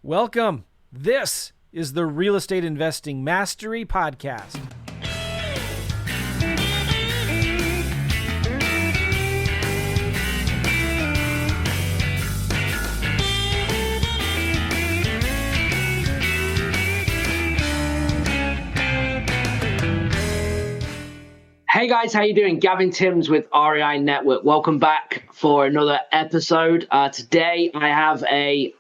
Welcome. This is the Real Estate Investing Mastery Podcast. Hey guys, how you doing? Gavin Timms with REI Network. Welcome back for another episode. Today I have a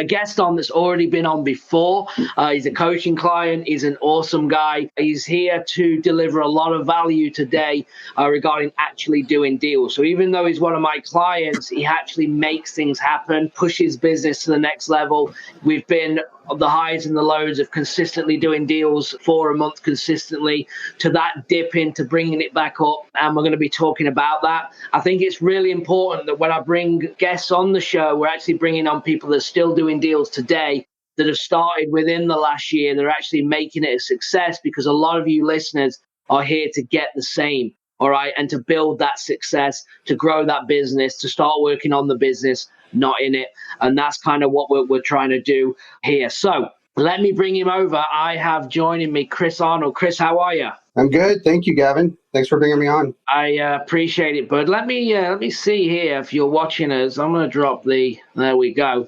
guest on that's already been on before. He's a coaching client. He's an awesome guy. He's here to deliver a lot of value today regarding actually doing deals. So even though he's one of my clients, he actually makes things happen, pushes business to the next level. We've been the highs and the lows of consistently doing deals for a month consistently to that dip into bringing it back up. And we're going to be talking about that. I think it's really important that when I bring guests on the show, we're actually bringing on people that are still doing deals today that have started within the last year. They're actually making it a success because a lot of you listeners are here to get the same. All right. And to build that success, to grow that business, to start working on the business, not in it. And that's kind of what we're trying to do here. So let me bring him over. I have joining me Chris Arnold. Chris, how are you? I'm good. Thank you, Gavin. Thanks for bringing me on. I appreciate it, bud. Let me see here if you're watching us. I'm going to drop there we go.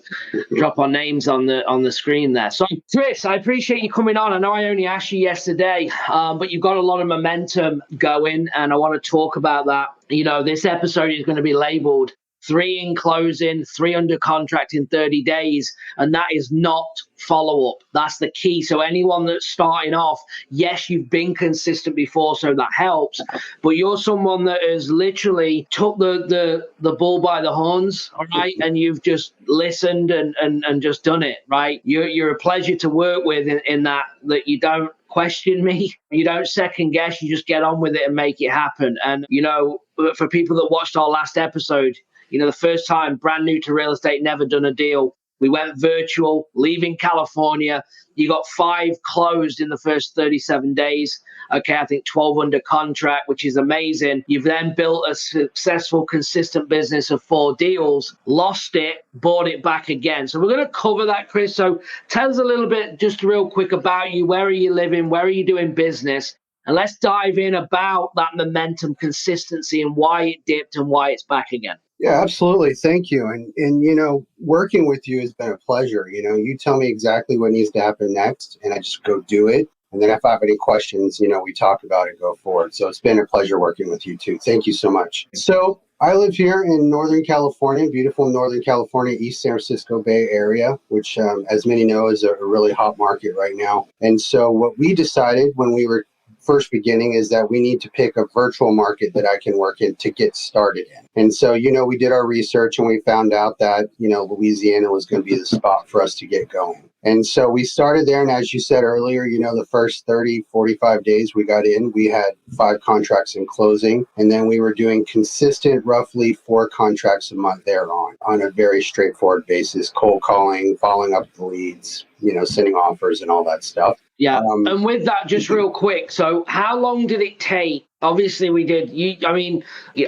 Drop our names on the screen there. So, Chris, I appreciate you coming on. I know I only asked you yesterday, but you've got a lot of momentum going, and I want to talk about that. You know, this episode is going to be labeled 3 in closing, 3 under contract in 30 days. And that is not follow-up. That's the key. So anyone that's starting off, yes, you've been consistent before, so that helps. But you're someone that has literally took the bull by the horns, all right? And you've just listened and just done it, right? You're a pleasure to work with in that you don't question me. You don't second guess. You just get on with it and make it happen. And, you know, for people that watched our last episode, you know, the first time, brand new to real estate, never done a deal. We went virtual, leaving California. You got 5 closed in the first 37 days. Okay, I think 12 under contract, which is amazing. You've then built a successful, consistent business of 4 deals, lost it, bought it back again. So we're going to cover that, Chris. So tell us a little bit, just real quick, about you. Where are you living? Where are you doing business? And let's dive in about that momentum, consistency, and why it dipped and why it's back again. Yeah, absolutely. Thank you. And you know, working with you has been a pleasure. You know, you tell me exactly what needs to happen next, and I just go do it. And then if I have any questions, you know, we talk about it, go forward. So it's been a pleasure working with you too. Thank you so much. So I live here in Northern California, beautiful Northern California, East San Francisco Bay Area, which, as many know, is a really hot market right now. And so what we decided when we were first beginning is that we need to pick a virtual market that I can work in to get started in. And so, you know, we did our research and we found out that, you know, Louisiana was going to be the spot for us to get going. And so we started there. And as you said earlier, you know, the first 30, 45 days we got in, we had 5 contracts in closing. And then we were doing consistent, roughly 4 contracts a month thereon on a very straightforward basis, cold calling, following up the leads, you know, sending offers and all that stuff. Yeah. And with that, just real quick. So how long did it take? Obviously we did.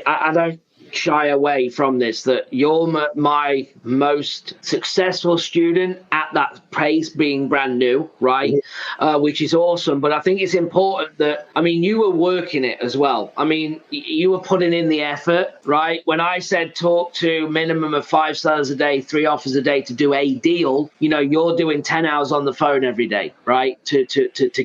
I don't shy away from this, that you're my most successful student at that pace, being brand new, right? Which is awesome. But I think it's important that, I mean, you were working it as well. I mean, you were putting in the effort, right? When I said talk to minimum of 5 sellers a day, 3 offers a day to do a deal, you know, you're doing 10 hours on the phone every day, right? To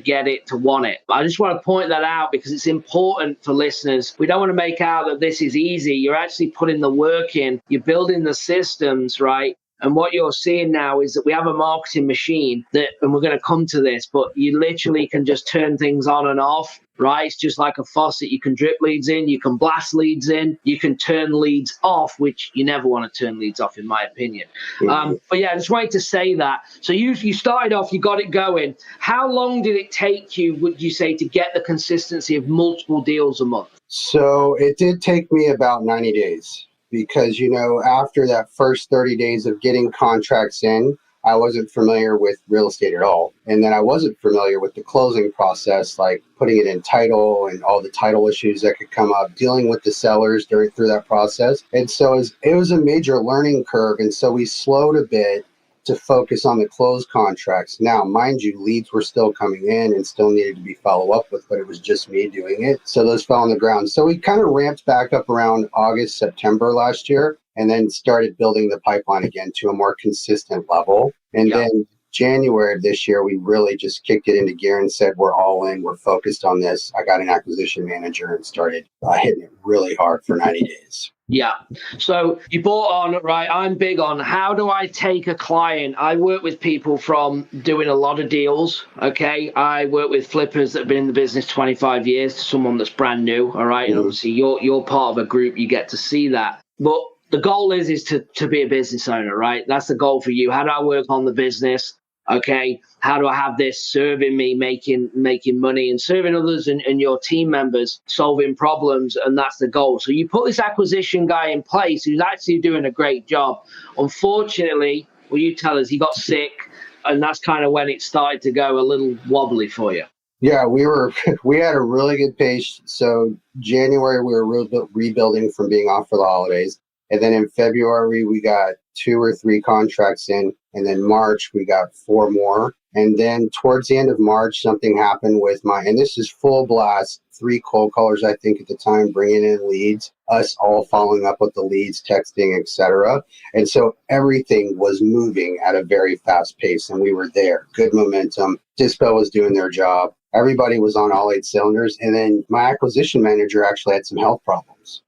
get it, to want it. I just want to point that out because it's important for listeners. We don't want to make out that this is easy. You're actually putting the work in, you're building the systems, right? And what you're seeing now is that we have a marketing machine that, and we're going to come to this, but you literally can just turn things on and off, right? It's just like a faucet. You can drip leads in, you can blast leads in, you can turn leads off, which you never want to turn leads off, in my opinion. But yeah, I just wanted to say that. So you started off, you got it going. How long did it take you, would you say, to get the consistency of multiple deals a month? So it did take me about 90 days. Because, you know, after that first 30 days of getting contracts in, I wasn't familiar with real estate at all. And then I wasn't familiar with the closing process, like putting it in title and all the title issues that could come up, dealing with the sellers through that process. And so it was a major learning curve. And so we slowed a bit to focus on the closed contracts. Now, mind you, leads were still coming in and still needed to be followed up with, but it was just me doing it. So those fell on the ground. So we kind of ramped back up around August, September last year, and then started building the pipeline again to a more consistent level. And then January of this year, we really just kicked it into gear and said, we're all in, we're focused on this. I got an acquisition manager and started hitting it really hard for 90 days. Yeah. So you bought on, right? I'm big on how do I take a client? I work with people from doing a lot of deals. Okay. I work with flippers that have been in the business 25 years to someone that's brand new. All right. And obviously you're part of a group. You get to see that. But the goal is to be a business owner, right? That's the goal for you. How do I work on the business? Okay, how do I have this serving me, making money and serving others and your team members, solving problems, and that's the goal. So you put this acquisition guy in place who's actually doing a great job. Unfortunately, well, you tell us he got sick, and that's kind of when it started to go a little wobbly for you. Yeah, we had a really good pace. So January, we were rebuilding from being off for the holidays. And then in February, we got 2 or 3 contracts in. And then March, we got 4 more. And then towards the end of March, something happened with and this is full blast, 3 cold callers, I think at the time, bringing in leads, us all following up with the leads, texting, etc. And so everything was moving at a very fast pace. And we were there. Good momentum. Dispo was doing their job. Everybody was on all 8 cylinders. And then my acquisition manager actually had some health problems.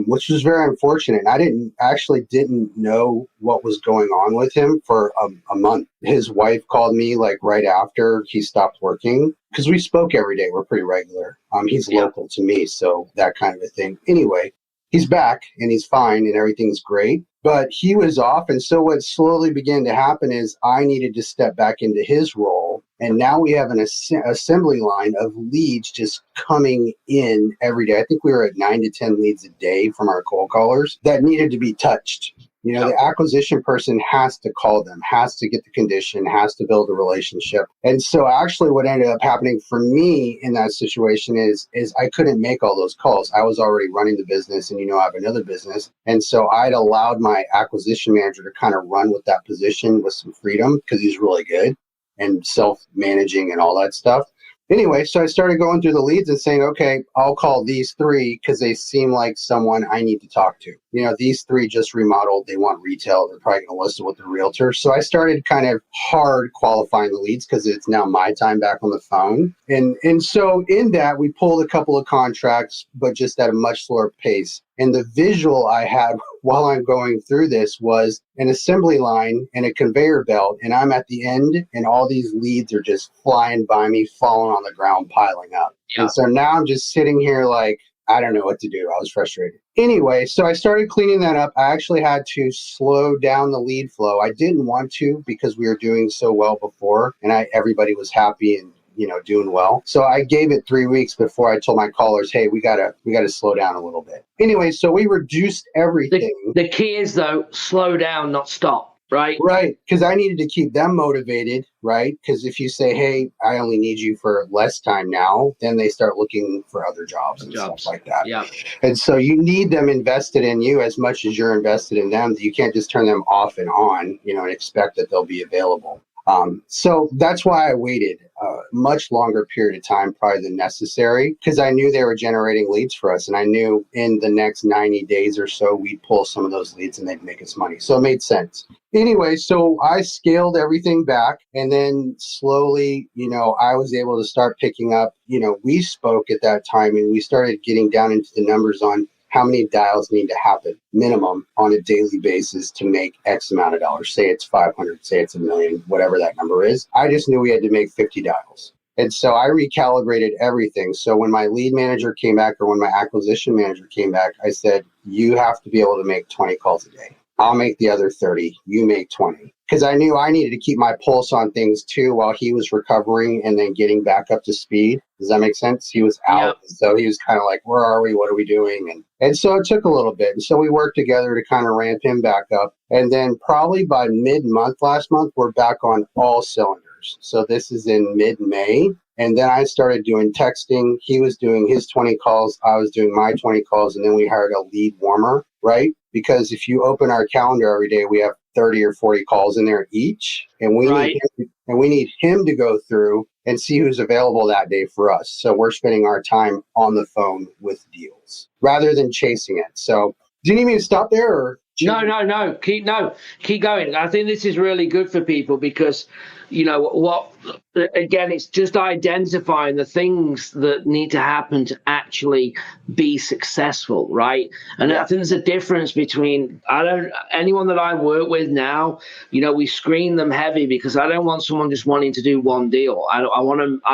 Which was very unfortunate. I didn't know what was going on with him for a month. His wife called me like right after he stopped working because we spoke every day. We're pretty regular. He's local to me, so that kind of a thing. Anyway, he's back and he's fine and everything's great. But he was off. And so what slowly began to happen is I needed to step back into his role. And now we have an assembly line of leads just coming in every day. I think we were at 9 to 10 leads a day from our cold callers that needed to be touched. You know, the acquisition person has to call them, has to get the condition, has to build a relationship. And so actually what ended up happening for me in that situation is I couldn't make all those calls. I was already running the business and, I have another business. And so I'd allowed my acquisition manager to kind of run with that position with some freedom because he's really good and self-managing and all that stuff. Anyway, so I started going through the leads and saying, okay, I'll call these 3 because they seem like someone I need to talk to. These 3 just remodeled. They want retail. They're probably going to list it with the realtor. So I started kind of hard qualifying the leads because it's now my time back on the phone. And so in that, we pulled a couple of contracts, but just at a much slower pace. And the visual I had while I'm going through this was an assembly line and a conveyor belt. And I'm at the end and all these leads are just flying by me, falling on the ground, piling up. And so now I'm just sitting here like, I don't know what to do. I was frustrated. Anyway, so I started cleaning that up. I actually had to slow down the lead flow. I didn't want to because we were doing so well before and everybody was happy and doing well. So I gave it 3 weeks before I told my callers, hey, we gotta slow down a little bit. Anyway, so we reduced everything. The key is though, slow down, not stop. Right. Right. Because I needed to keep them motivated. Right. Because if you say, hey, I only need you for less time now, then they start looking for other jobs and stuff like that. Yeah. And so you need them invested in you as much as you're invested in them. You can't just turn them off and on, and expect that they'll be available. So that's why I waited a much longer period of time probably than necessary because I knew they were generating leads for us. And I knew in the next 90 days or so, we'd pull some of those leads and they'd make us money. So it made sense. Anyway, so I scaled everything back and then slowly, I was able to start picking up, we spoke at that time and we started getting down into the numbers on how many dials need to happen minimum on a daily basis to make X amount of dollars. Say it's 500, say it's $1 million, whatever that number is. I just knew we had to make 50 dials. And so I recalibrated everything. So when my lead manager came back or when my acquisition manager came back, I said, you have to be able to make 20 calls a day. I'll make the other 30. You make 20. Because I knew I needed to keep my pulse on things too while he was recovering and then getting back up to speed. Does that make sense? He was out. Yep. So he was kind of like, where are we? What are we doing? And so it took a little bit. And so we worked together to kind of ramp him back up. And then probably by mid-month last month, we're back on all cylinders. So this is in mid-May. And then I started doing texting. He was doing his 20 calls. I was doing my 20 calls. And then we hired a lead warmer, right? because if you open our calendar every day, we have 30 or 40 calls in there each, and we need him to go through and see who's available that day for us. So we're spending our time on the phone with deals rather than chasing it. So do you need me to stop there or? No. Keep going. I think this is really good for people because, again, it's just identifying the things that need to happen to actually be successful, right? And I think there's a difference between anyone that I work with now, we screen them heavy because I don't want someone just wanting to do one deal. I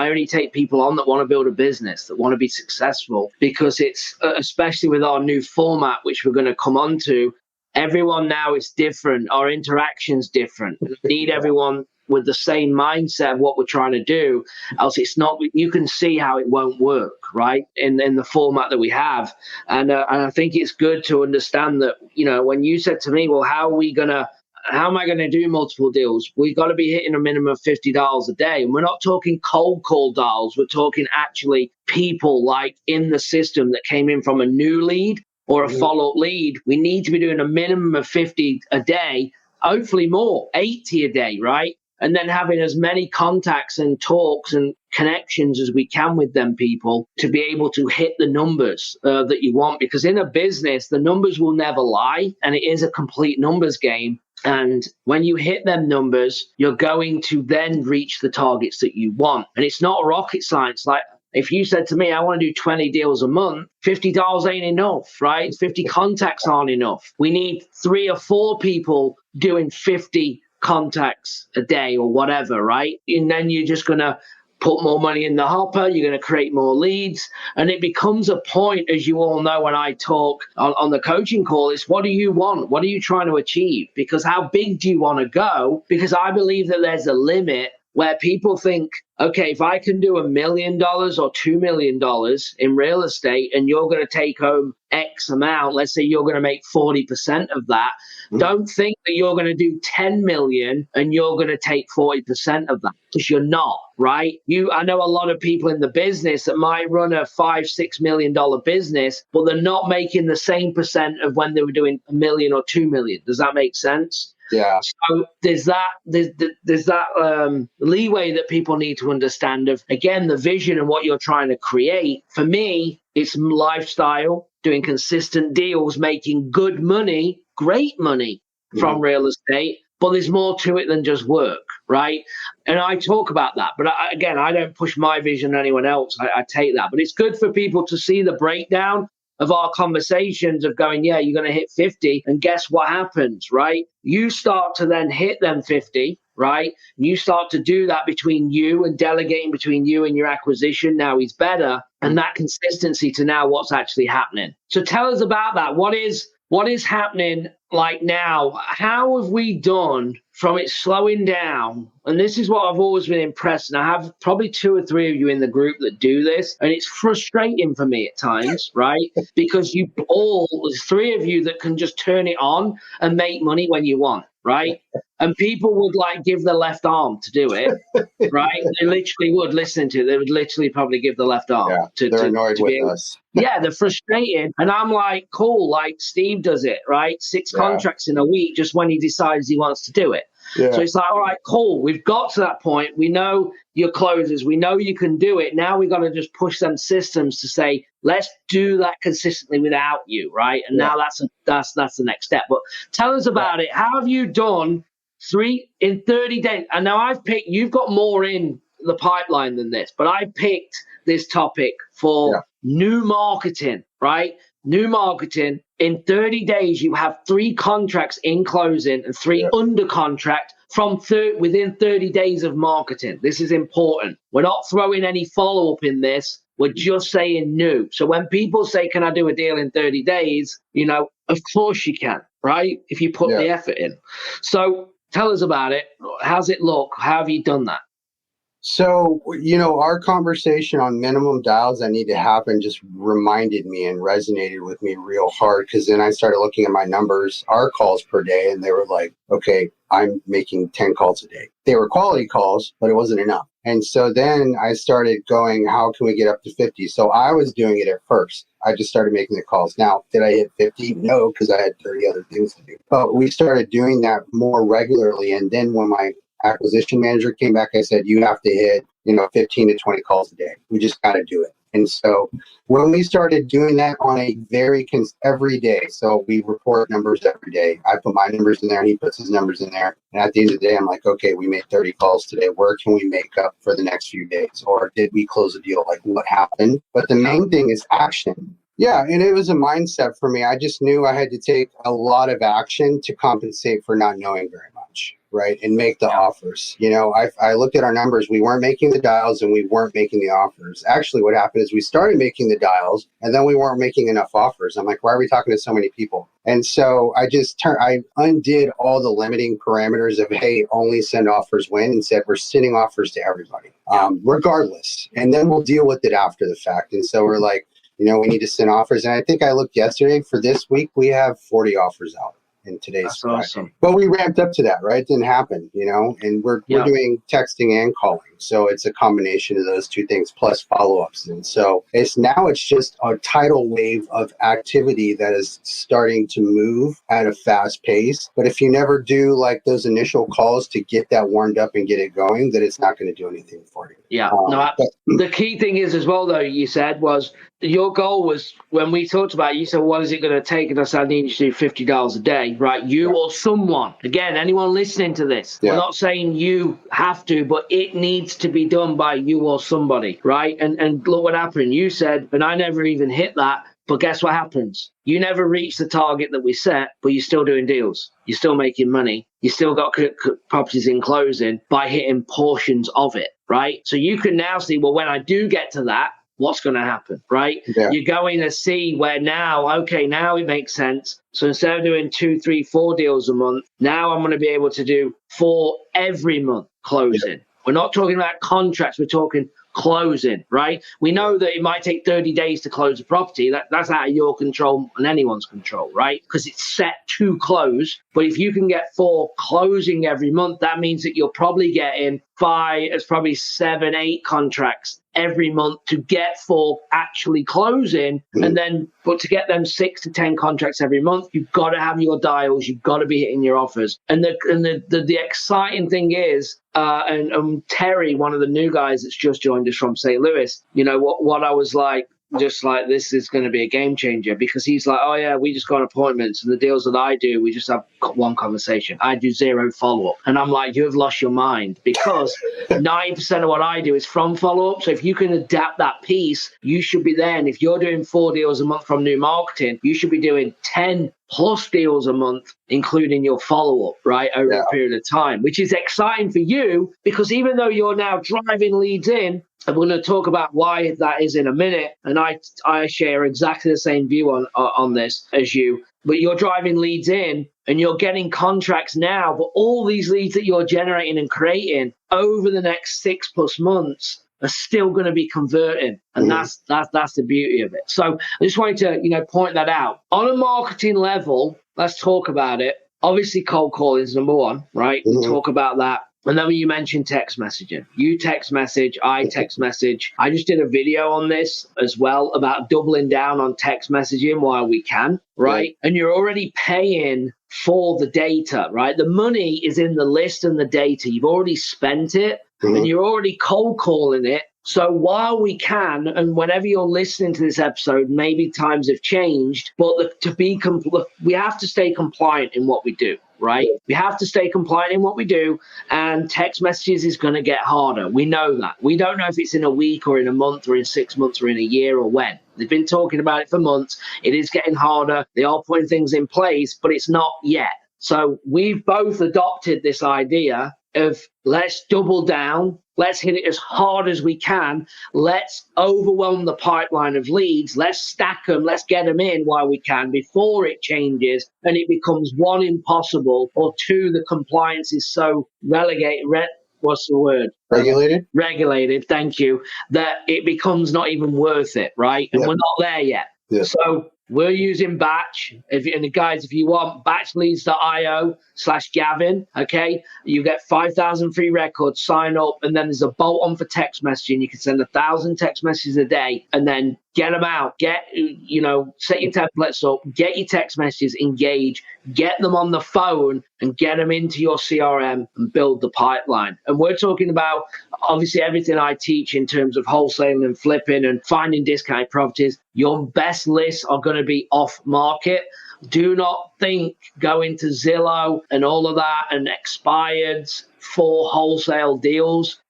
only take people on that want to build a business, that want to be successful, because it's especially with our new format, which we're going to come on to. Everyone now is different. Our interaction's different. We need everyone with the same mindset of what we're trying to do. Else it's not, you can see how it won't work, right? In the format that we have. And I think it's good to understand that, when you said to me, well, how am I going to do multiple deals? We've got to be hitting a minimum of $50 a day. And we're not talking cold call dials. We're talking actually people like in the system that came in from a new lead or a follow-up lead. We need to be doing a minimum of 50 a day, hopefully more, 80 a day, right? And then having as many contacts and talks and connections as we can with them people to be able to hit the numbers that you want. Because in a business, the numbers will never lie, and it is a complete numbers game. And when you hit them numbers, you're going to then reach the targets that you want. And it's not rocket science. Like, if you said to me, I want to do 20 deals a month, $50 ain't enough, right? 50 contacts aren't enough. We need 3 or 4 people doing 50 contacts a day or whatever, right? And then you're just going to put more money in the hopper. You're going to create more leads. And it becomes a point, as you all know, when I talk on the coaching call, is what do you want? What are you trying to achieve? Because how big do you want to go? Because I believe that there's a limit where people think, okay, if I can do $1 million or $2 million in real estate and you're going to take home X amount, let's say you're going to make 40% of that, don't think that you're going to do 10 million and you're going to take 40% of that, because you're not, right? I know a lot of people in the business that might run a $5-6 million business, but they're not making the same percent of when they were doing $1 million or $2 million. Does that make sense? Yeah. So there's that leeway that people need to understand of, again, the vision and what you're trying to create. For me, it's lifestyle, doing consistent deals, making good money, great money from real estate. But there's more to it than just work, right? And I talk about that. But again, I don't push my vision on anyone else. I take that. But it's good for people to see the breakdown of our conversations of going, yeah, you're going to hit 50. And guess what happens, right? You start to then hit them 50, right? You start to do that between you and delegating between you and your acquisition. Now is better. And that consistency to now what's actually happening. So tell us about that. What is happening like now? How have we done from it slowing down? And this is what I've always been impressed. And I have probably 2 or 3 of you in the group that do this. And it's frustrating for me at times, right? Because there's 3 of you that can just turn it on and make money when you want, right? And people would give the left arm to do it, right? They literally would listen to it. They would literally probably give the left arm they're annoyed with us. Yeah, they're frustrated. And I'm like, cool, like Steve does it, right? 6 contracts in a week just when he decides he wants to do it. Yeah. So it's like, all right, cool. We've got to that point. We know your closers. We know you can do it. Now we got to just push them systems to say, let's do that consistently without you, right? And now that's the next step. But tell us about it. How have you done 3 in 30 days? And now you've got more in the pipeline than this, but I picked this topic for new marketing, right? New marketing. In 30 days, you have 3 contracts in closing and 3 under contract within 30 days of marketing. This is important. We're not throwing any follow-up in this. We're just saying new. So when people say, can I do a deal in 30 days? Of course you can, right? If you put the effort in. So tell us about it. How's it look? How have you done that? So, our conversation on minimum dials that need to happen just reminded me and resonated with me real hard, because then I started looking at my numbers, our calls per day, and they were like, okay, I'm making 10 calls a day. They were quality calls, but it wasn't enough. And so then I started going, how can we get up to 50? So I was doing it at first. I just started making the calls. Now, did I hit 50? No, because I had 30 other things to do. But we started doing that more regularly. And then when my acquisition manager came back, I said, you have to hit, 15 to 20 calls a day. We just got to do it. And so when we started doing that on a every day, so we report numbers every day. I put my numbers in there and he puts his numbers in there. And at the end of the day, I'm like, okay, we made 30 calls today. Where can we make up for the next few days? Or did we close a deal? Like what happened? But the main thing is action. Yeah, and it was a mindset for me. I just knew I had to take a lot of action to compensate for not knowing very much, right? And make the offers. I looked at our numbers. We weren't making the dials and we weren't making the offers. Actually, what happened is we started making the dials and then we weren't making enough offers. I'm like, why are we talking to so many people? And so I undid all the limiting parameters of, hey, only send offers when, and said, we're sending offers to everybody, regardless. And then we'll deal with it after the fact. And so we're like, we need to send offers. And I think I looked yesterday for this week, we have 40 offers out in today's That's Friday. awesome. But we ramped up to that, right? It didn't happen, and we're doing texting and calling. So it's a combination of those two things plus follow-ups. And so it's just a tidal wave of activity that is starting to move at a fast pace. But if you never do like those initial calls to get that warmed up and get it going, then it's not going to do anything for you. Yeah. The key thing is as well, though, you said was your goal was when we talked about it, you said, what is it going to take? And I said, I need you to do $50 a day, right? You or someone. Again, anyone listening to this, we're not saying you have to, but it needs to be done by you or somebody, right? And look what happened. You said, and I never even hit that. But guess what happens? You never reach the target that we set, but you're still doing deals. You're still making money. You still got properties in closing by hitting portions of it, right? So you can now see, well, when I do get to that, what's going to happen, right? Yeah. You're going to see where now it makes sense. So instead of doing 2, 3, 4 deals a month, now I'm going to be able to do 4 every month closing. Yeah. We're not talking about contracts. We're talking closing, right? We know that it might take 30 days to close a property. That's out of your control and anyone's control, right? Because it's set to close. But if you can get 4 closing every month, that means that you're probably getting 5, it's probably 7, 8 contracts every month to get 4 actually closing. And then, but to get them 6 to 10 contracts every month, you've got to have your dials, you've got to be hitting your offers. And the exciting thing is, and Terry, one of the new guys that's just joined us from St. Louis, what I was like, just like, this is going to be a game changer, because he's like, oh yeah, we just got appointments, and the deals that I do, we just have one conversation. I do 0 follow-up. And I'm like, you have lost your mind, because 90% of what I do is from follow-up. So if you can adapt that piece, you should be there. And if you're doing 4 deals a month from new marketing, you should be doing 10 plus deals a month, including your follow-up, right, over a period of time, which is exciting for you, because even though you're now driving leads in, and we're going to talk about why that is in a minute, and I share exactly the same view on this as you, but you're driving leads in and you're getting contracts now, but all these leads that you're generating and creating over the next 6+ months are still going to be converting. And that's the beauty of it. So I just wanted to, point that out. On a marketing level, let's talk about it. Obviously, cold calling is number one, right? We talk about that. And then when you mentioned text messaging, you text message, I text message. I just did a video on this as well about doubling down on text messaging while we can, right? And you're already paying for the data, right? The money is in the list and the data. You've already spent it and you're already cold calling it. So while we can, and whenever you're listening to this episode, maybe times have changed, but we have to stay compliant in what we do, right? We have to stay compliant in what we do, and text messages is going to get harder. We know that. We don't know if it's in a week or in a month or in 6 months or in a year or when. They've been talking about it for months. It is getting harder. They are putting things in place, but it's not yet. So we've both adopted this idea of let's double down. Let's hit it as hard as we can. Let's overwhelm the pipeline of leads. Let's stack them. Let's get them in while we can before it changes and it becomes 1, impossible, or 2, the compliance is so relegated. What's the word? Regulated? Regulated, thank you. That it becomes not even worth it, right? And we're not there yet. Yeah. So We're using Batch. And guys, if you want, batchleads.io/Gavin, okay? You get 5,000 free records, sign up, and then there's a bolt on for text messaging. You can send 1,000 text messages a day and then get them out. Set your templates up, get your text messages, engage, get them on the phone and get them into your CRM and build the pipeline. And we're talking about obviously everything I teach in terms of wholesaling and flipping and finding discounted properties. Your best lists are going to be off market. Do not think go into Zillow and all of that and expireds for wholesale deals.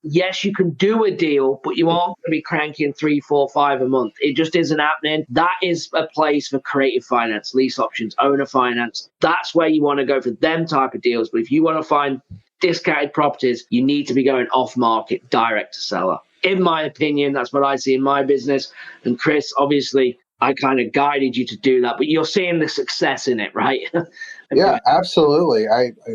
Yes, you can do a deal, but you aren't going to be cranking 3, 4, 5 a month. It just isn't happening. That is a place for creative finance, lease options, owner finance. That's where you want to go for them type of deals. But if you want to find discounted properties, you need to be going off market, direct to seller. In my opinion, that's what I see in my business. And Chris, obviously, I kind of guided you to do that, but you're seeing the success in it, right? Yeah, absolutely.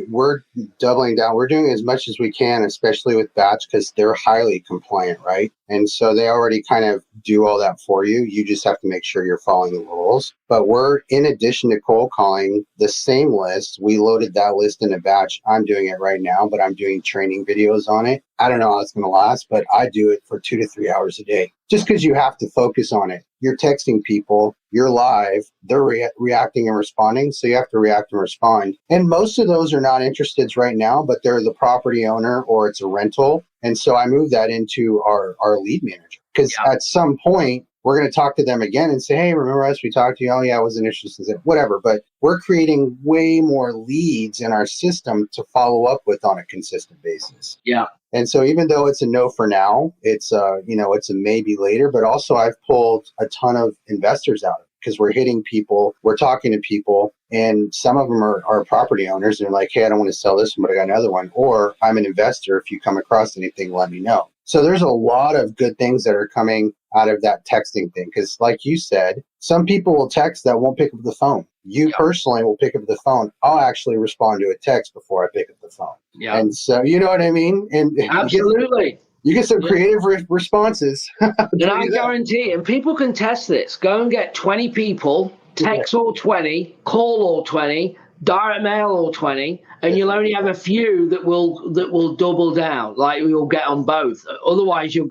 We're doubling down. We're doing as much as we can, especially with Batch, because they're highly compliant, right? And so they already kind of do all that for you. You just have to make sure you're following the rules. But we're, in addition to cold calling the same list, we loaded that list in a Batch. I'm doing it right now, but I'm doing training videos on it. I don't know how it's going to last, but I do it for 2 to 3 hours a day, just because you have to focus on it. You're texting people, you're live, they're reacting and responding, so you have to react and respond. And most of those are not interested right now, but they're the property owner or it's a rental. And so I move that into our lead manager, because at some point, we're going to talk to them again and say, hey, remember us? We talked to you. Oh, yeah, I wasn't interested. Whatever. But we're creating way more leads in our system to follow up with on a consistent basis. Yeah. And so even though it's a no for now, it's it's a maybe later. But also I've pulled a ton of investors out of it because we're hitting people. We're talking to people. And some of them are property owners. And they're like, hey, I don't want to sell this one, but I got another one. Or I'm an investor. If you come across anything, let me know. So there's a lot of good things that are coming out of that texting thing. Because like you said, some people will text that won't pick up the phone. You personally will pick up the phone. I'll actually respond to a text before I pick up the phone. Yeah. And so, you know what I mean? And absolutely. You get some creative responses. And I guarantee, and people can test this, go and get 20 people, text all 20, call all 20, direct mail all 20, and you'll only have a few that will double down, like you'll get on both. Otherwise, you've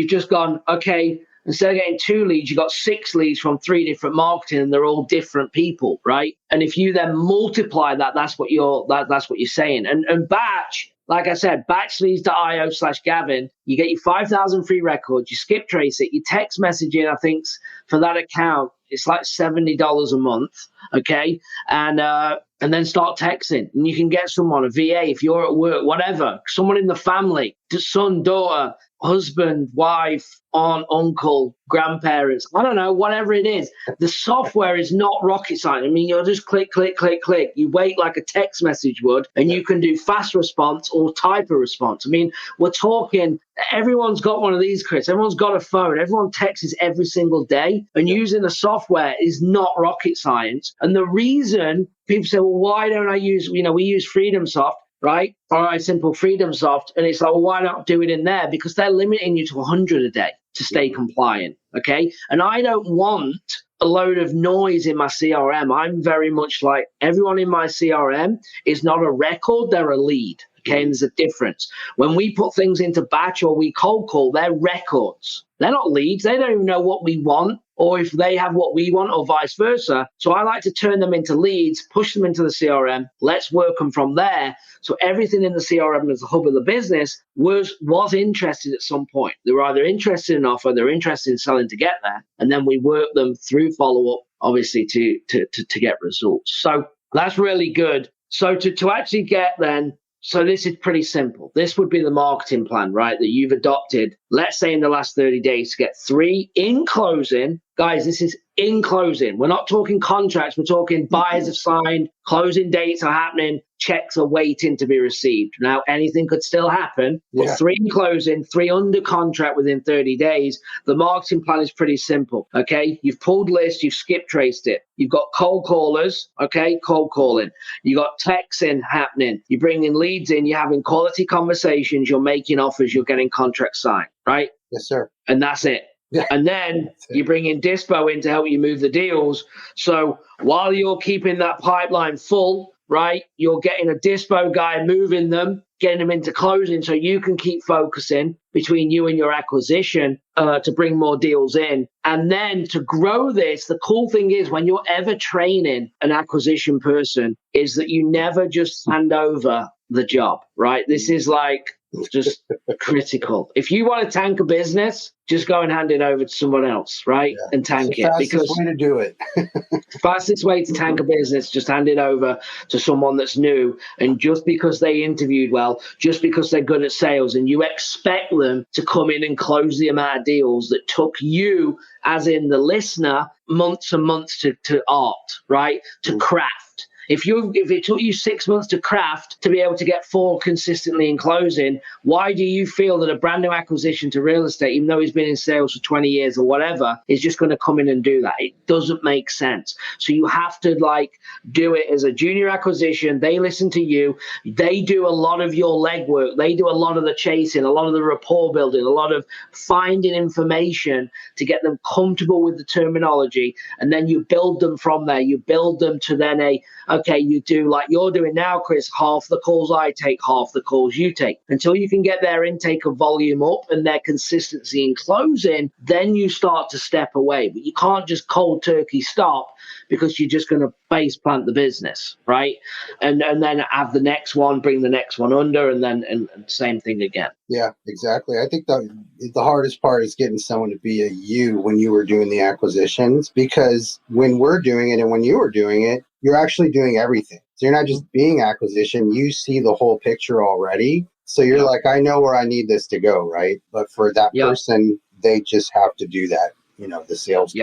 just gone, okay, instead of getting 2 leads, you got 6 leads from 3 different marketing, and they're all different people, right? And if you then multiply that, that's what you're saying. And Batch, like I said, batchleads.io/Gavin, you get your 5,000 free records, you skip trace it, you text messaging, I think for that account, it's like $70 a month, okay? And then start texting. And you can get someone, a VA, if you're at work, whatever, someone in the family, son, daughter, husband, wife, aunt, uncle, grandparents, I don't know, whatever it is. The software is not rocket science. I mean, you'll just click, click, click, click. You wait like a text message would, and you can do fast response or type a response. I mean, we're talking, everyone's got one of these, Chris. Everyone's got a phone. Everyone texts every single day, and using the software is not rocket science. And the reason people say, well, why don't I use, we use FreedomSoft, right? All right, simple FreedomSoft. And it's like, well, why not do it in there? Because they're limiting you to 100 a day to stay compliant, okay? And I don't want a load of noise in my CRM. I'm very much like everyone in my CRM is not a record, they're a lead, okay? And there's a difference. When we put things into Batch or we cold call, they're records. They're not leads. They don't even know what we want or if they have what we want or vice versa. So I like to turn them into leads, push them into the CRM. Let's work them from there. So everything in the CRM as the hub of the business was interested at some point. They were either interested in offer, they're interested in selling to get there. And then we work them through follow-up, obviously, to get results. So that's really good. So to actually get then, so this is pretty simple. This would be the marketing plan, right, that you've adopted, let's say in the last 30 days to get 3 in closing. Guys, this is in closing. We're not talking contracts. We're talking buyers have signed, closing dates are happening, checks are waiting to be received. Now, anything could still happen, but 3 in closing, 3 under contract within 30 days. The marketing plan is pretty simple, okay? You've pulled lists, you've skip traced it. You've got cold callers, okay, cold calling. You got texting happening. You're bringing leads in, you're having quality conversations, you're making offers, you're getting contracts signed, right? Yes, sir. And that's it. And then you bring in Dispo in to help you move the deals. So while you're keeping that pipeline full, right, you're getting a Dispo guy moving them, getting them into closing so you can keep focusing between you and your acquisition to bring more deals in. And then to grow this, the cool thing is when you're ever training an acquisition person is that you never just hand over the job, right? This is like just critical. If you want to tank a business, just go and hand it over to someone else, right? Yeah. And tank it's the it. fastest Because way to do it. the fastest way to tank a business, just hand it over to someone that's new. And just because they interviewed well, just because they're good at sales, and you expect them to come in and close the amount of deals that took you, as in the listener, months and months to art, right? To craft. If it took you 6 months to craft to be able to get 4 consistently in closing, why do you feel that a brand new acquisition to real estate, even though he's been in sales for 20 years or whatever, is just going to come in and do that? It doesn't make sense. So you have to do it as a junior acquisition. They listen to you. They do a lot of your legwork. They do a lot of the chasing, a lot of the rapport building, a lot of finding information to get them comfortable with the terminology. And then you build them from there. You build them to then okay, you do like you're doing now, Chris, half the calls I take, half the calls you take. Until you can get their intake of volume up and their consistency in closing, then you start to step away. But you can't just cold turkey stop because you're just going to base plant the business, right? And then have the next one, bring the next one under, and then and same thing again. Yeah, exactly. I think the hardest part is getting someone to be a you when you were doing the acquisitions, because when we're doing it and when you were doing it, you're actually doing everything. So you're not just being acquisition, you see the whole picture already. So you're like, I know where I need this to go, right? But for that person, they just have to do that, the sales.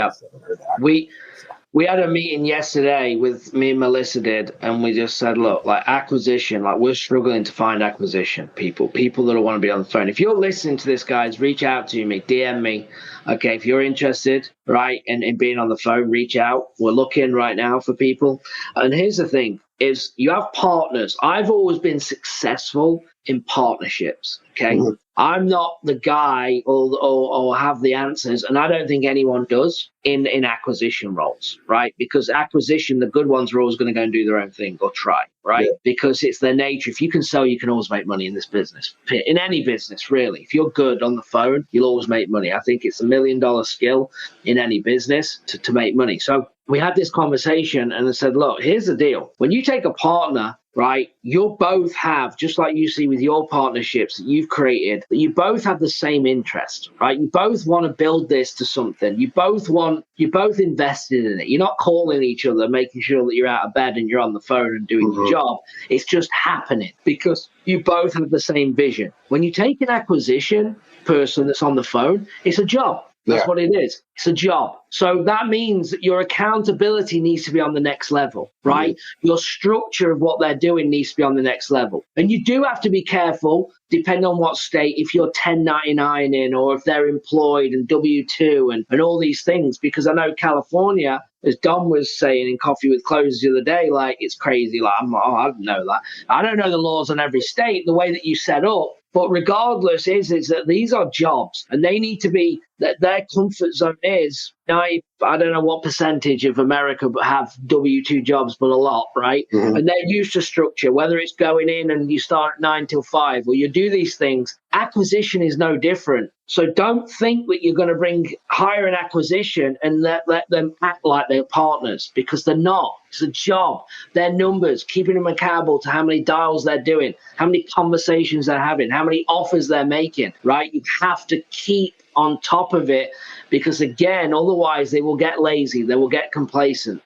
We had a meeting yesterday with me and Melissa did, and we just said, look, like acquisition, like we're struggling to find acquisition people that want to be on the phone. If you're listening to this, guys, reach out to me, DM me. Okay, if you're interested, right, in being on the phone, reach out. We're looking right now for people. And here's the thing is you have partners. I've always been successful in partnerships, okay? Mm-hmm. I'm not the guy or have the answers, and I don't think anyone does in acquisition roles, right? Because acquisition, the good ones are always going to go and do their own thing or try, right? Yeah. Because it's their nature. If you can sell, you can always make money in this business, in any business, really. If you're good on the phone, you'll always make money. I think it's $1 million skill in any business to make money. So we had this conversation and I said, look, here's the deal. When you take a partner, right, you'll both have, just like you see with your partnerships that you've created, that you both have the same interest, right? You both want to build this to something. You both invested in it. You're not calling each other, making sure that you're out of bed and you're on the phone and doing your job. It's just happening because you both have the same vision. When you take an acquisition person that's on the phone, it's a job. That's what it is. It's a job. So that means that your accountability needs to be on the next level, right? Mm-hmm. Your structure of what they're doing needs to be on the next level. And you do have to be careful, depending on what state, if you're 1099 in or if they're employed and W-2 and all these things, because I know California, as Don was saying in Coffee with Closers the other day, like it's crazy. Like, I don't know that. I don't know the laws on every state, the way that you set up. But regardless is that these are jobs and they need to be, that their comfort zone is, I don't know what percentage of America have W-2 jobs, but a lot, right? Mm-hmm. And they're used to structure, whether it's going in and you start at 9 till 5 or you do these things. Acquisition is no different. So don't think that you're going to hire an acquisition and let them act like they're partners, because they're not. It's a job. Their numbers, keeping them accountable to how many dials they're doing, how many conversations they're having, how many offers they're making, right? You have to keep on top of it, because again, otherwise they will get lazy, they will get complacent,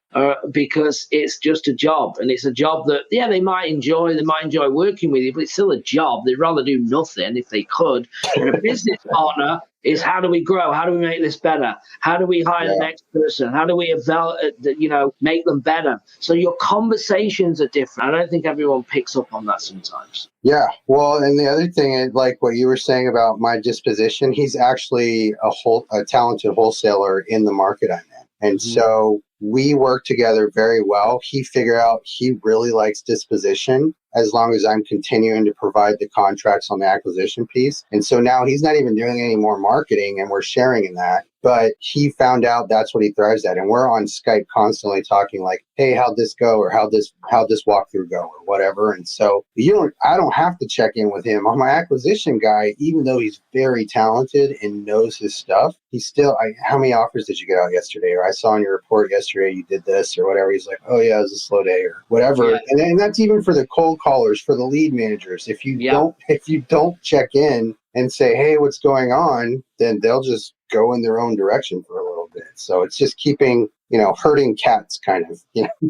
because it's just a job, and it's a job that they might enjoy working with you, but it's still a job. They'd rather do nothing if they could. And a business partner is, how do we grow? How do we make this better? How do we hire the next person? How do we make them better? So your conversations are different. I don't think everyone picks up on that sometimes. Yeah. Well, and the other thing, like what you were saying about my disposition, he's actually a talented wholesaler in the market I'm in. And so we work together very well. He figured out he really likes disposition as long as I'm continuing to provide the contracts on the acquisition piece. And so now he's not even doing any more marketing and we're sharing in that. but he found out that's what he thrives at. And we're on Skype constantly talking like, hey, how'd this go? Or how'd this walkthrough go or whatever. And so I don't have to check in with him. On my acquisition guy, even though he's very talented and knows his stuff, he's still, how many offers did you get out yesterday? Or I saw in your report yesterday, you did this or whatever. He's like, oh yeah, it was a slow day or whatever. Yeah. And that's even for the cold callers, for the lead managers. If you don't check in and say, hey, what's going on, then they'll just go in their own direction for a little bit. So it's just keeping, herding cats kind of,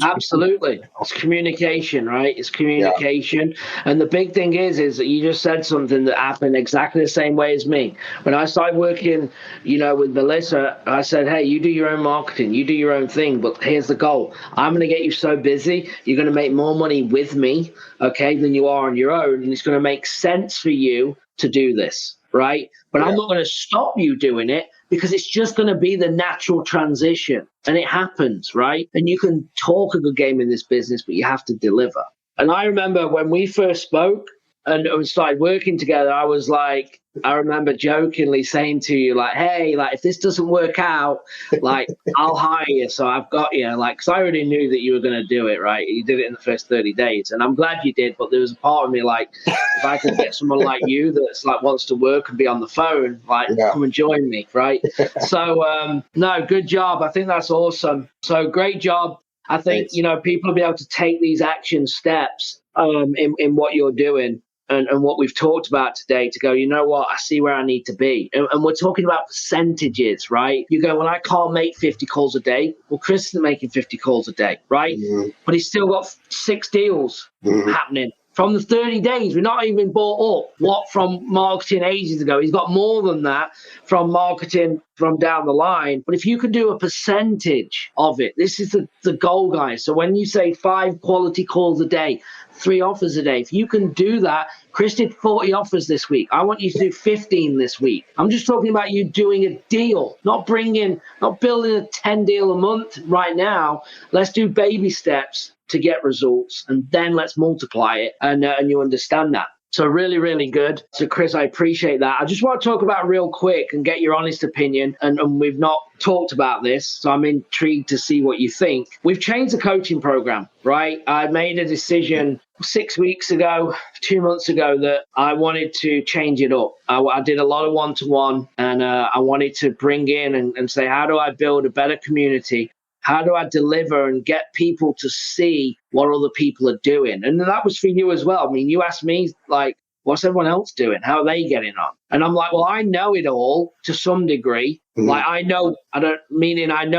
Absolutely. It's communication, right? It's communication. Yeah. And the big thing is that you just said something that happened exactly the same way as me. When I started working, with Melissa, I said, hey, you do your own marketing, you do your own thing, but here's the goal. I'm going to get you so busy, you're going to make more money with me, okay, than you are on your own. And it's going to make sense for you to do this, right? But I'm not going to stop you doing it because it's just going to be the natural transition. And it happens, right? And you can talk a good game in this business, but you have to deliver. And I remember when we first spoke and started working together, I remember jokingly saying to you, like, hey, like, if this doesn't work out, like, I'll hire you. So I've got you, like, because I already knew that you were going to do it, right? You did it in the first 30 days. And I'm glad you did. But there was a part of me, like, if I could get someone like you that's like wants to work and be on the phone, like, come and join me, right? So, no, good job. I think that's awesome. So great job. I think, people will be able to take these action steps in what you're doing. And what we've talked about today to go, you know what, I see where I need to be. And we're talking about percentages, right? You go, well, I can't make 50 calls a day. Well, Chris isn't making 50 calls a day, right? Mm-hmm. But he's still got 6 deals happening. From the 30 days, we're not even bought up what from marketing ages ago. He's got more than that from marketing from down the line. But if you can do a percentage of it, this is the goal, guys. So when you say 5 quality calls a day, 3 offers a day, if you can do that, Chris did 40 offers this week. I want you to do 15 this week. I'm just talking about you doing a deal, not building a 10 deal a month right now. Let's do baby steps to get results, and then let's multiply it, and you understand that. So really, really good. So Chris, I appreciate that. I just want to talk about real quick and get your honest opinion, and we've not talked about this, so I'm intrigued to see what you think. We've changed the coaching program, right? I made a decision 6 weeks ago, 2 months ago, that I wanted to change it up. I did a lot of one-to-one, and I wanted to bring in and say, how do I build a better community? How do I deliver and get people to see what other people are doing? And that was for you as well. I mean, you asked me, like, what's everyone else doing? How are they getting on? And I'm like, well, I know it all to some degree. Mm-hmm. Like, I know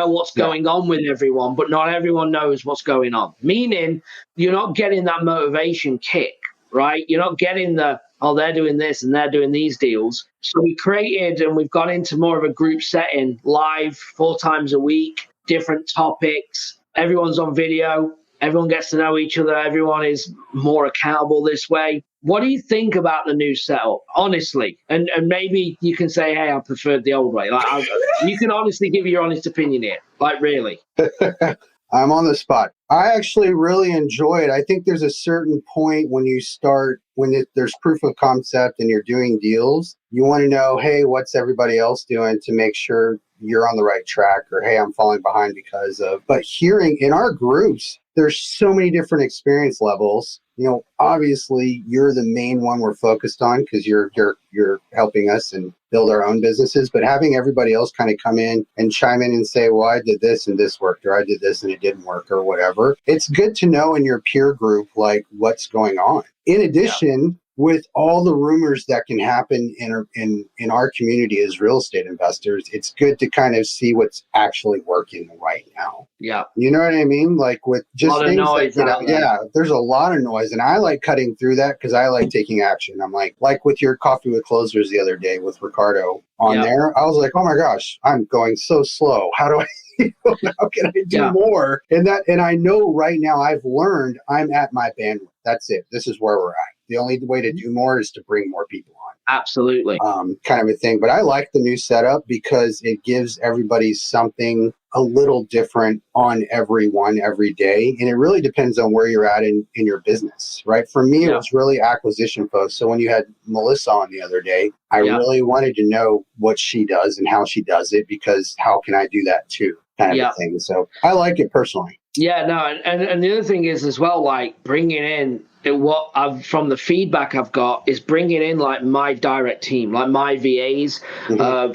what's going on with everyone, but not everyone knows what's going on. Meaning, you're not getting that motivation kick, right? You're not getting they're doing this and they're doing these deals. So we created, and we've got into more of a group setting, live 4 times a week. Different topics. Everyone's on video. Everyone gets to know each other. Everyone is more accountable this way. What do you think about the new setup, honestly? And maybe you can say, hey, I preferred the old way. Like, you can honestly give your honest opinion here. Like, really. I'm on the spot. I actually really enjoy it. I think there's a certain point when you start, there's proof of concept and you're doing deals, you want to know, hey, what's everybody else doing to make sure you're on the right track, or, hey, I'm falling behind because of. But hearing in our groups, there's so many different experience levels. Obviously you're the main one we're focused on because you're helping us and build our own businesses, but having everybody else kind of come in and chime in and say, well, I did this and this worked, or I did this and it didn't work, or whatever. It's good to know in your peer group, like, what's going on. In addition, with all the rumors that can happen in our community as real estate investors, it's good to kind of see what's actually working right now. Yeah. You know what I mean? Like, with just things that there's a lot of noise, and I like cutting through that because I like taking action. I'm like with your Coffee with Closers the other day with Ricardo on there, I was like, oh my gosh, I'm going so slow. How do I how can I do more? And I know right now I've learned I'm at my bandwidth. That's it. This is where we're at. The only way to do more is to bring more people on. Absolutely. Kind of a thing. But I like the new setup because it gives everybody something a little different on every one every day. And it really depends on where you're at in your business, right? For me, it was really acquisition focused. So when you had Melissa on the other day, I really wanted to know what she does and how she does it, because how can I do that too? Kind of a thing. So I like it personally. Yeah, no, and the other thing is as well, like bringing in what I've from the feedback I've got is bringing in like my direct team, like my VAs,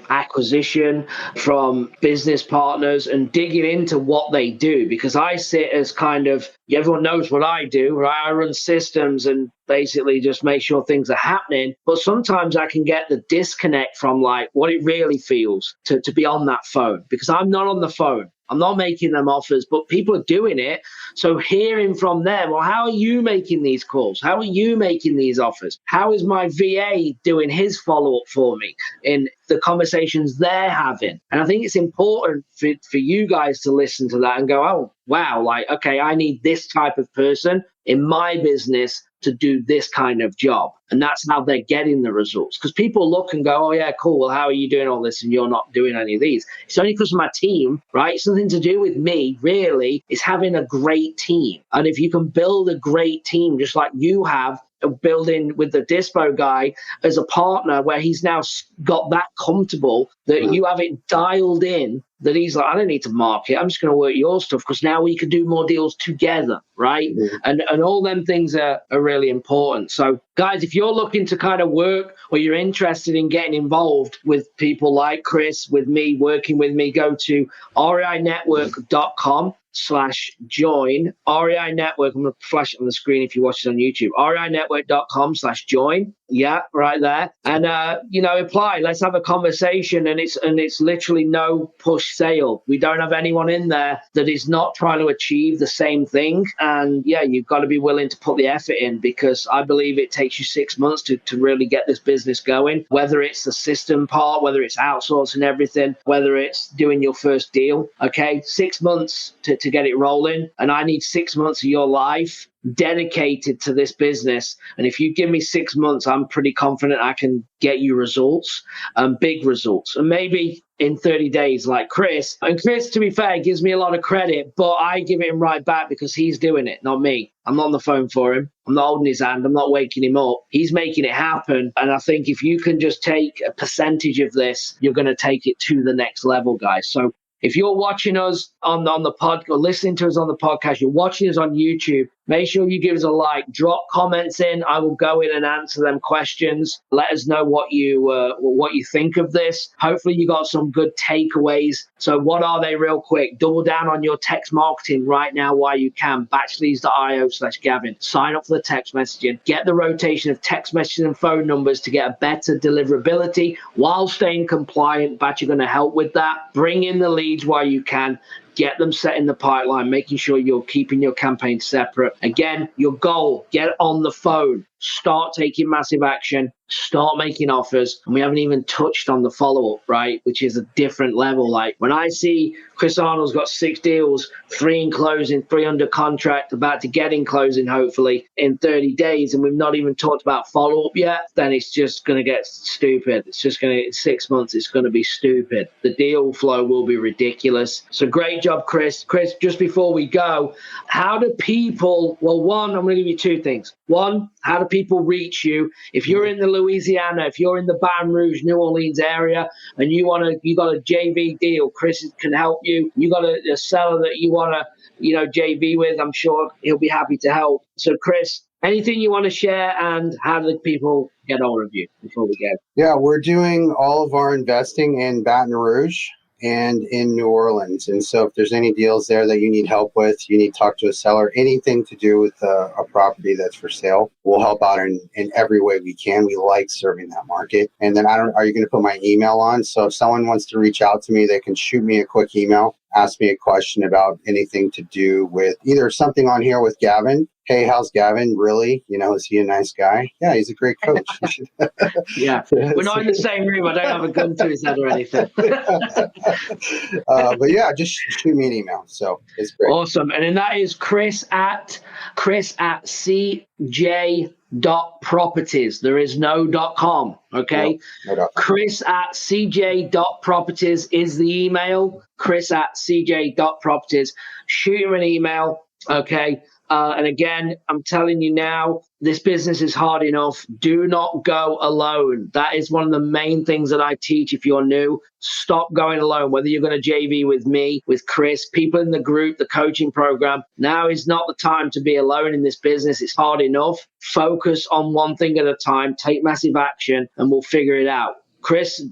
acquisition from business partners, and digging into what they do, because I sit as kind of, everyone knows what I do, right? I run systems and basically just make sure things are happening. But sometimes I can get the disconnect from like what it really feels to be on that phone, because I'm not on the phone. I'm not making them offers, but people are doing it. So hearing from them, well, how are you making these calls? How are you making these offers? How is my VA doing his follow-up for me in the conversations they're having? And I think it's important for you guys to listen to that and go, oh, wow, like, okay, I need this type of person in my business to do this kind of job. And that's how they're getting the results. Because people look and go, oh, yeah, cool. Well, how are you doing all this and you're not doing any of these? It's only because of my team, right? It's nothing to do with me, really. It's having a great team. And if you can build a great team, just like you have, building with the Dispo guy as a partner, where he's now got that comfortable that you have it dialed in, that he's like, I don't need to market. I'm just going to work your stuff, because now we can do more deals together, right? And all them things are really important. So, guys, if you're looking to kind of work, or you're interested in getting involved with people like Chris, with me, working with me, go to reinetwork.com/join. REI Network, I'm going to flash it on the screen if you watch it on YouTube. reinetwork.com/join. Yeah, right there. And, apply. Let's have a conversation. And it's literally no push sale. We don't have anyone in there that is not trying to achieve the same thing. And yeah, you've got to be willing to put the effort in, because I believe it takes you 6 months to really get this business going, whether it's the system part, whether it's outsourcing everything, whether it's doing your first deal. Okay, 6 months to get it rolling. And I need 6 months of your life dedicated to this business. And if you give me 6 months, I'm pretty confident I can get you results, big results. And maybe in 30 days, like Chris. And Chris, to be fair, gives me a lot of credit, but I give him right back, because he's doing it, not me. I'm not on the phone for him. I'm not holding his hand. I'm not waking him up. He's making it happen. And I think if you can just take a percentage of this, you're going to take it to the next level, guys. So if you're watching us on the pod, or listening to us on the podcast, you're watching us on YouTube, make sure you give us a like, drop comments in. I will go in and answer them questions. Let us know what you think of this. Hopefully you got some good takeaways. So what are they, real quick? Double down on your text marketing right now while you can. Batchleads.io/Gavin. Sign up for the text messaging. Get the rotation of text messages and phone numbers to get a better deliverability while staying compliant. Batch are going to help with that. Bring in the leads while you can. Get them set in the pipeline, making sure you're keeping your campaign separate. Again, your goal, get on the phone. Start taking massive action. Start making offers. And we haven't even touched on the follow-up, right? Which is a different level. Like when I see Chris Arnold's got 6 deals, 3 in closing, 3 under contract, about to get in closing, hopefully, in 30 days, and we've not even talked about follow-up yet, then it's just going to get stupid. It's just going to, in 6 months, it's going to be stupid. The deal flow will be ridiculous. So great job, Chris. Chris, just before we go, how do people, well, one, I'm going to give you 2 things. One, how do people reach you? If you're in the Louisiana, if you're in the Baton Rouge, New Orleans area, and you got a JV deal, Chris can help you. You got a seller that you want to, JV with, I'm sure he'll be happy to help. So Chris, anything you want to share, and how do people get hold of you before we go? Yeah, we're doing all of our investing in Baton Rouge and in New Orleans. And so if there's any deals there that you need help with, you need to talk to a seller, anything to do with a property that's for sale, we'll help out in every way we can. We like serving that market. And then are you going to put my email on? So if someone wants to reach out to me, they can shoot me a quick email, ask me a question about anything to do with either something on here with Gavin. Hey, how's Gavin? Really? Is he a nice guy? Yeah, he's a great coach. Yeah. We're not in the same room. I don't have a gun to his head or anything. But yeah, just shoot me an email. So it's great. Awesome. And then that is Chris at CJ Chris@cj.properties. There is no .com, okay? No. Chris@cj.properties is the email. Chris@cj.properties. Shoot him an email, okay? And again, I'm telling you now, this business is hard enough. Do not go alone. That is one of the main things that I teach if you're new. Stop going alone, whether you're going to JV with me, with Chris, people in the group, the coaching program. Now is not the time to be alone in this business. It's hard enough. Focus on one thing at a time. Take massive action, and we'll figure it out. Chris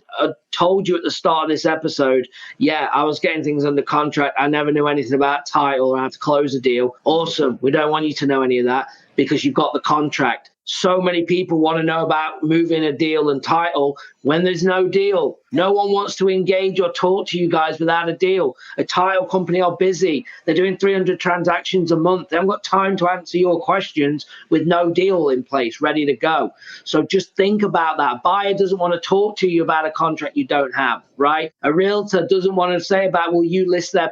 told you at the start of this episode, yeah, I was getting things under contract. I never knew anything about title or how to close a deal. Awesome. We don't want you to know any of that because you've got the contract. So many people want to know about moving a deal and title when there's no deal. No one wants to engage or talk to you guys without a deal. A title company are busy. They're doing 300 transactions a month. They haven't got time to answer your questions with no deal in place, ready to go. So just think about that. A buyer doesn't want to talk to you about a contract you don't have, right? A realtor doesn't want to say about, will you list my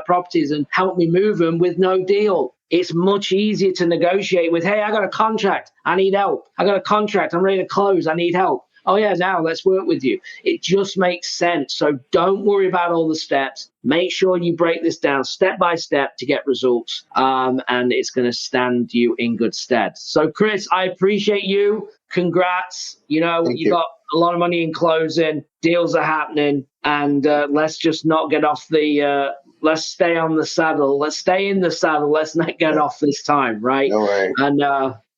properties and help me move them with no deal. It's much easier to negotiate with, hey, I got a contract, I need help. I got a contract, I'm ready to close, I need help. Oh yeah, now let's work with you. It just makes sense. So don't worry about all the steps. Make sure you break this down step by step to get results, and it's going to stand you in good stead. So Chris, I appreciate you. Congrats. You got a lot of money in closing. Deals are happening, and let's just not get off the. Let's stay on the saddle. Let's stay in the saddle. Let's not get off this time, right? No way. And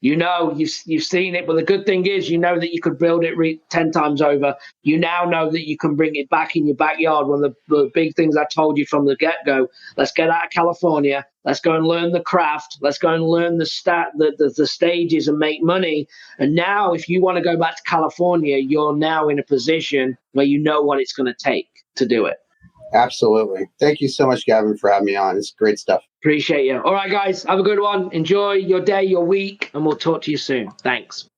you've seen it, but the good thing is you know that you could build it 10 times over. You now know that you can bring it back in your backyard. One of the big things I told you from the get-go, let's get out of California. Let's go and learn the craft. Let's go and learn the stages and make money. And now if you want to go back to California, you're now in a position where you know what it's going to take to do it. Absolutely. Thank you so much, Gavin, for having me on. It's great stuff. Appreciate you. All right, guys, have a good one. Enjoy your day, your week, and we'll talk to you soon. Thanks.